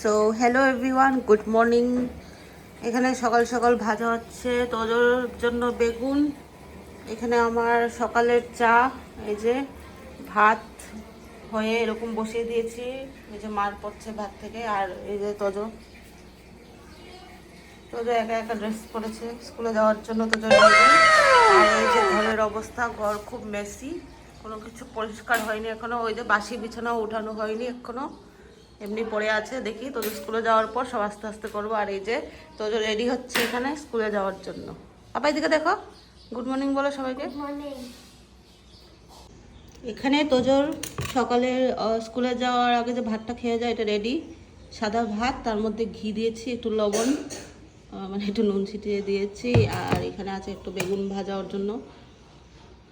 So hello everyone, good morning. এখানে সকাল সকাল ভাজা হচ্ছে তোজোর জন্য বেগুন। এখানে আমার সকালের চা, এই যে ভাত হয়ে এরকম বসিয়ে দিয়েছি, এই যে মার পড়ছে ভাত থেকে। আর এই যে তোজো একা একা ড্রেস পরেছে স্কুলে যাওয়ার জন্য। তোজো রেডি। আর এই যে ঘরের অবস্থা, ঘর খুব মেসি, কোনো কিছু পরিষ্কার হয়নি এখনো। ওই যে বাসি বিছানাও উঠানো হয়নি এখনো, এমনি পড়ে আছে। দেখি তোদের স্কুলে যাওয়ার পর সব আস্তে আস্তে করবো। আর এই যে তোদের রেডি হচ্ছে এখানে স্কুলে যাওয়ার জন্য। আপা এদিকে দেখো, গুড মর্নিং বলো সবাইকে। এখানে তোজোর সকালে স্কুলে যাওয়ার আগে যে ভাতটা খেয়ে যায়, এটা রেডি। সাদা ভাত, তার মধ্যে ঘি দিয়েছি, একটু লবণ মানে একটু নুন ছিটিয়ে দিয়েছি। আর এখানে আছে একটু বেগুন ভাজা, ওর জন্য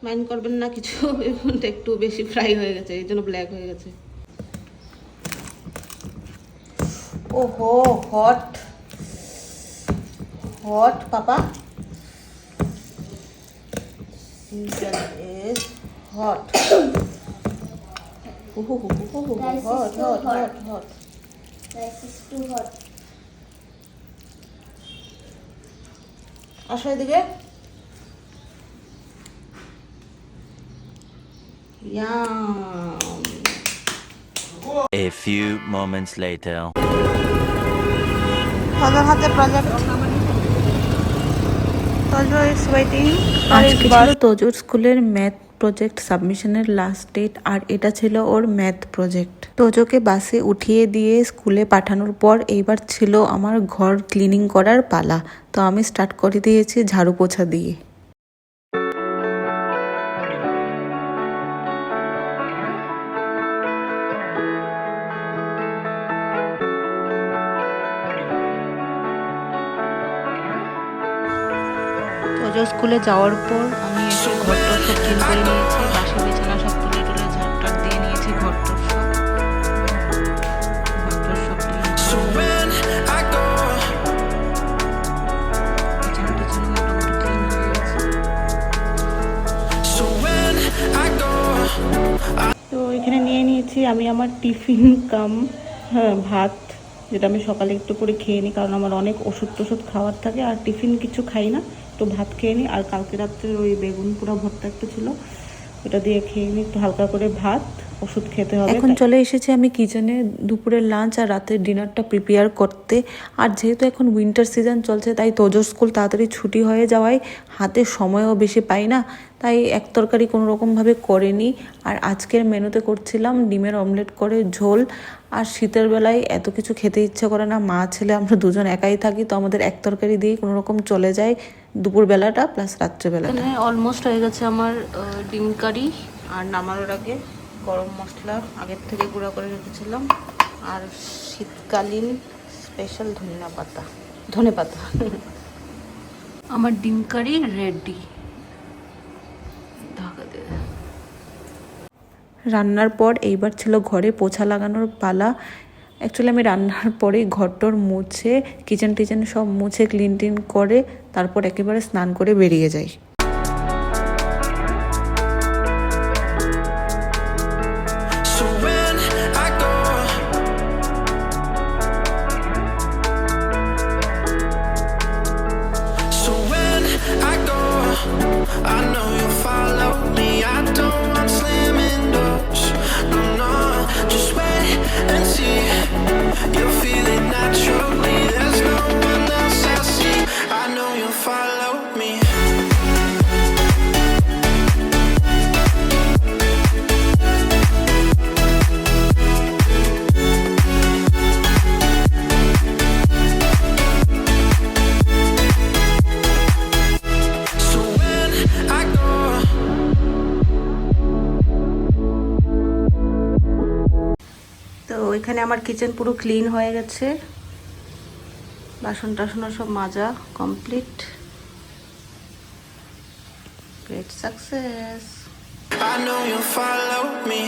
মাইন্ড করবেন না কিছু, বেগুনটা একটু বেশি ফ্রাই হয়ে গেছে, এই জন্য ব্ল্যাক হয়ে গেছে। ওহো, hot hot papa, chicken is hot. ওহো hot hot hot hot, Rice is too hot. আসো এদিকে। Yum. A few moments later. তোজোর হাতে প্রজেক্ট, তোজো ইজ ওয়েটিং। আজকে ছিল তোজোর স্কুলের ম্যাথ প্রজেক্ট সাবমিশনের লাস্ট ডেট, আর এটা ছিল ওর ম্যাথ প্রজেক্ট। তোজোকে বাসে উঠিয়ে দিয়ে স্কুলে পাঠানোর পর এইবার ছিল আমার ঘর ক্লিনিং করার পালা। তো আমি স্টার্ট করে দিয়েছি ঝাড়ু পোছা দিয়ে। তোজো স্কুলে যাওয়ার পর আমি এসে ঘরটা সব ক্লিন করে নিয়েছি, বাসি বিছানা সব তুলে তুলে ঝাড়টার দিয়ে নিয়েছি, ঘরটার সব ক্লিন তো এখানে নিয়ে নিয়েছি আমি আমার টিফিন কাম ভাত, যেটা আমি সকালে একটু করে খেয়ে নিই, কারণ আমার অনেক ওষুধ টষুধ খাওয়ার থাকে। আর টিফিন কিছু খাই না, একটু ভাত খেয়ে নিই। আর কালকে রাত্রের ওই বেগুন পোড়া ভর্তা একটু ছিল, ওটা দিয়ে খেয়ে নিই, একটু হালকা করে ভাত, ওষুধ খেতে হবে। এখন চলে এসেছি আমি কিচেনে দুপুরের লাঞ্চ আর রাতের ডিনারটা প্রিপেয়ার করতে। আর যেহেতু এখন উইন্টার সিজন চলছে, তাই তোজোর স্কুল তাড়াতাড়ি ছুটি হয়ে যাওয়ায় হাতে সময়ও বেশি পাই না, তাই এক তরকারি কোনো রকমভাবে করিনি। আর আজকের মেনুতে করছিলাম ডিমের অমলেট করে ঝোল। আর শীতের বেলায় এত কিছু খেতে ইচ্ছে করে না, মা ছেলে আমরা দুজন একাই থাকি, তো আমাদের এক তরকারি দিয়েই কোনো রকম চলে যায় দুপুরবেলাটা প্লাস রাত্রেবেলাটা। অলমোস্ট হয়ে গেছে আমার ডিম কারি। আর নামানোর আগে গরম মশলা আগের থেকে গুঁড়া করে রেখেছিলাম, আর শীতকালীন স্পেশাল ধনে পাতা আমার ডিম কারি রেডি। রান্নার পর এইবার ছিল ঘরে পোছা লাগানোর পালা। অ্যাকচুয়ালি আমি রান্নার পরেই ঘরটর মুছে, কিচেন টিচেন সব মুছে ক্লিন টিন করে তারপর একেবারে স্নান করে বেরিয়ে যাই। I know you'll follow me. I don't want slamming doors. No, no, just wait and see. You'll feel it naturally. There's no one else I see. I know you'll follow me. তো এখানে আমার kitchen পুরো clean হয়ে গেছে, বাসন টাসন সব মাজা complete. Great success. I know you'll follow me.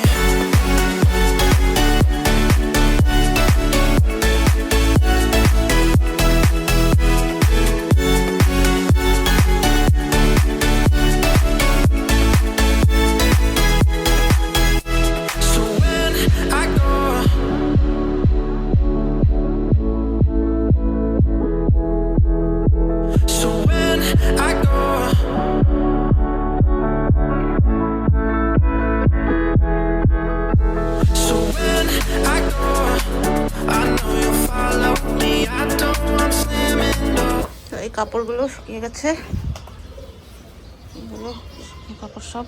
So when I go কাপড়গুলো শুকিয়ে গেছে, এগুলো কাপড় সব।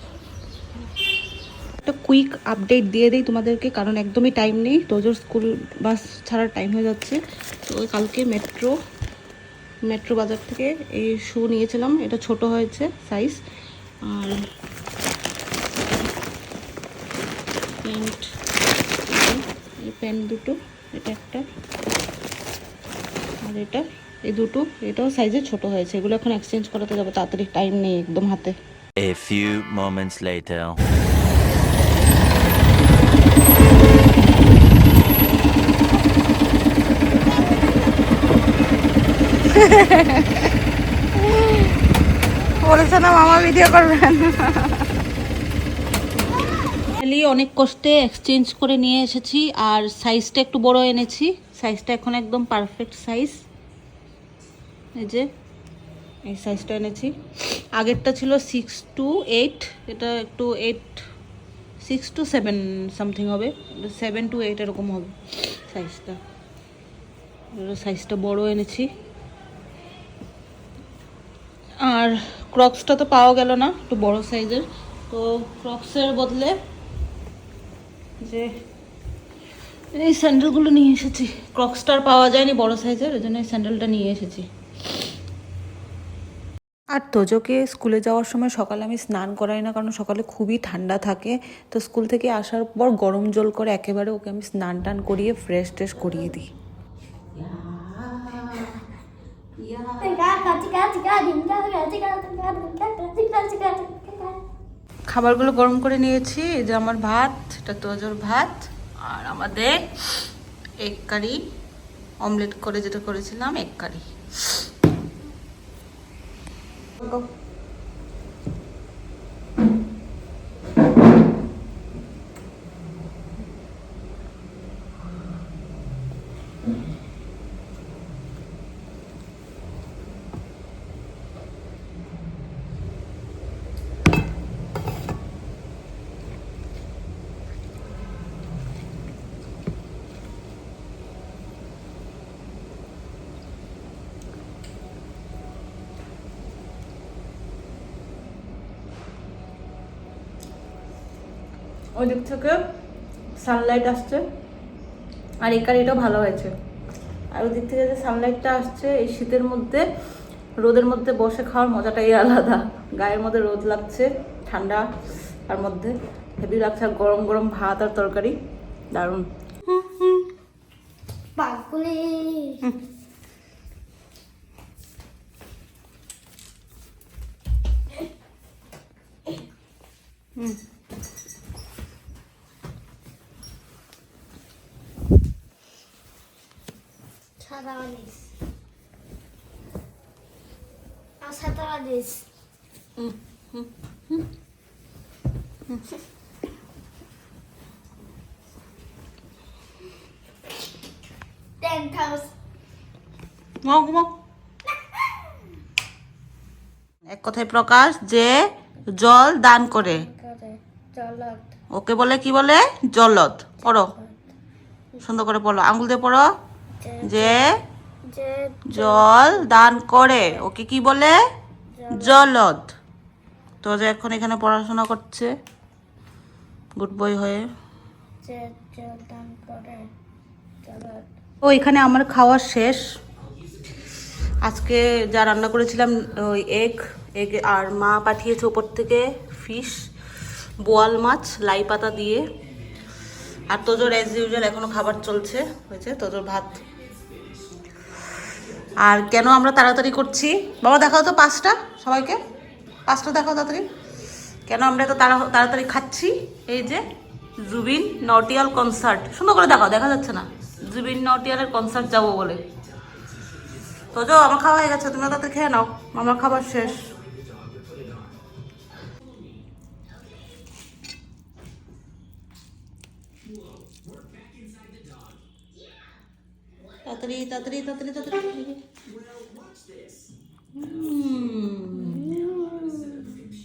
একটা কুইক আপডেট দিয়ে দিই তোমাদেরকে, কারণ একদমই টাইম নেই, তোজোর স্কুল বাস ছাড়ার টাইম হয়ে যাচ্ছে। তো কালকে মেট্রো বাজার থেকে এই শু নিয়েছিলাম, এটা ছোট হয়েছে সাইজ। আর প্যান্ট দুটো, এটা একটা আর এটা, এই দুটো, এটাও সাইজে ছোট হয়েছে। এগুলো এখন এক্সচেঞ্জ করাতে যাবো, তাড়াতাড়ি টাইম নেই একদম হাতে। A few moments later. বলেছে না মামা ভিডিও করবেন। অনেক কষ্টে এক্সচেঞ্জ করে নিয়ে এসেছি, আর সাইজটা একটু বড় এনেছি। সাইজটা এখন একদম পারফেক্ট সাইজ, এই যে এই সাইজটা এনেছি। আগেরটা ছিল 6 to 8, এটা একটু 6 to 7 সামথিং হবে, 7 to 8 এরকম হবে সাইজটা। সাইজটা বড় এনেছি। আর ক্রক্সটা তো পাওয়া গেল না, একটু বড় সাইজের, তো ক্রক্সের বদলে যে এই স্যান্ডেলগুলো নিয়ে এসেছি। ক্রক্সটার পাওয়া যায়নি বড় সাইজের, ওই জন্য এই স্যান্ডেলটা নিয়ে এসেছি। আর তোজোকে স্কুলে যাওয়ার সময় সকালে আমি স্নান করাই না, কারণ সকালে খুবই ঠান্ডা থাকে। তো স্কুল থেকে আসার পর গরম জল করে একেবারে ওকে আমি স্নান টান করিয়ে ফ্রেশ ট্রেশ করিয়ে দিই। খাবারগুলো গরম করে নিয়েছি। এই যে আমার ভাত, এটা তোজোর ভাত, আর আমাদের এগ কারি, অমলেট করে যেটা করেছিলাম এগ কারি। ওই দিক থেকে সানলাইট আসছে, আর এই কারিটাও ভালো হয়েছে। আর ওই দিক থেকে যে সানলাইটটা আসছে, এই শীতের মধ্যে রোদের মধ্যে বসে খাওয়ার মজাটাই আলাদা। গায়ের মধ্যে রোদ লাগছে, ঠান্ডা আর মধ্যে হেভি লাগছে, আর গরম গরম ভাত আর তরকারি, দারুণ। বাগুলি Satanis. Satanis. 10,000. এক কথায় প্রকাশ যে জল দান করে, ওকে বলে কি বলে? জলদ। পড়ো, সুন্দর করে পড়ো, আঙ্গুল দিয়ে পড়ো। যে জল দান করে ওকে কি বলে? জলদ। তো যে এখন এখানে পড়াশোনা করছে গুড বয় হয়ে। ও এখানে আমার খাওয়া শেষ। আজকে যা রান্না করেছিলাম ওই এগ আর মা পাঠিয়েছে ওপর থেকে ফিশ, বোয়াল মাছ লাই পাতা দিয়ে। আর তোজোর অ্যাজ ইউজুয়াল এখনো খাবার চলছে, হয়েছে তোজোর ভাত। আর কেন আমরা তাড়াতাড়ি করছি বাবা দেখাও তো, 5টা, সবাইকে 5টা দেখাও তাড়াতাড়ি। কেন আমরা এত তাড়াতাড়ি খাচ্ছি? এই যে জুবিন নটিয়াল কনসার্ট, সুন্দর করে দেখাও, দেখা যাচ্ছে না। জুবিন নটিয়ালের কনসার্ট যাবো বলে। তোজো আমার খাওয়া হয়ে গেছে, তুমি তাড়াতাড়ি খেয়ে নাও, আমার খাবার শেষ। তাড়াতাড়ি তাড়াতাড়ি তাড়াতাড়ি তাড়াতাড়ি।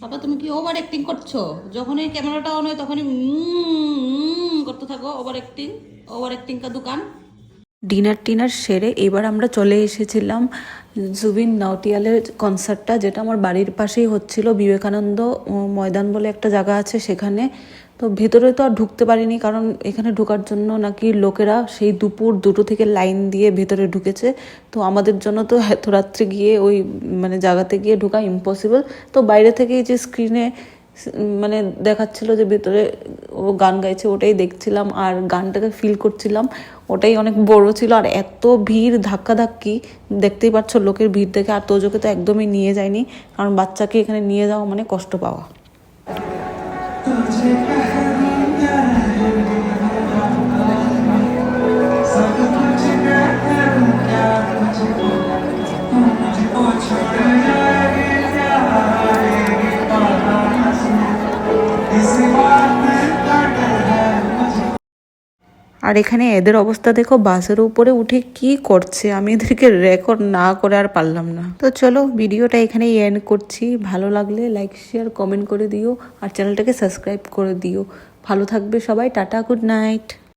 বাবা তুমি কি ওভার অ্যাক্টিং করছো? যখনই ক্যামেরাটা অন হয় তখনই করতে থাকো, ওভার অ্যাক্টিং কা দোকান। ডিনার টিনার সেরে এবার আমরা চলে এসেছিলাম জুবিন নাউটিয়ালের কনসার্টটা, যেটা আমার বাড়ির পাশেই হচ্ছিল, বিবেকানন্দ ময়দান বলে একটা জায়গা আছে সেখানে। তো ভেতরে তো আর ঢুকতে পারিনি, কারণ এখানে ঢোকার জন্য নাকি লোকেরা সেই দুপুর 2টো থেকে লাইন দিয়ে ভেতরে ঢুকেছে। তো আমাদের জন্য তো এত রাত্রে গিয়ে ওই মানে জায়গাতে গিয়ে ঢোকা ইম্পসিবল। তো বাইরে থেকেই যে স্ক্রিনে মানে দেখাচ্ছিল যে ভেতরে ও গান গাইছে, ওটাই দেখছিলাম আর গানটাকে ফিল করছিলাম। ওটাই অনেক বড় ছিল, আর এত ভিড়, ধাক্কাধাক্কি, দেখতেই পাচ্ছ লোকের ভিড় দেখে। আর তোজোকে তো একদমই নিয়ে যায়নি, কারণ বাচ্চাকে এখানে নিয়ে যাওয়া মানে কষ্ট পাওয়া। আর এখানে এদের অবস্থা দেখো, বাসের উপরে উঠে কি করছে, আমি এদেরকে রেকর্ড না করে আর পারলাম না। তো চলো ভিডিওটা এখানেই এন্ড করছি। ভালো লাগলে লাইক শেয়ার কমেন্ট করে দিও, আর চ্যানেলটাকে সাবস্ক্রাইব করে দিও। ভালো থাকবে সবাই, টাটা, গুড নাইট।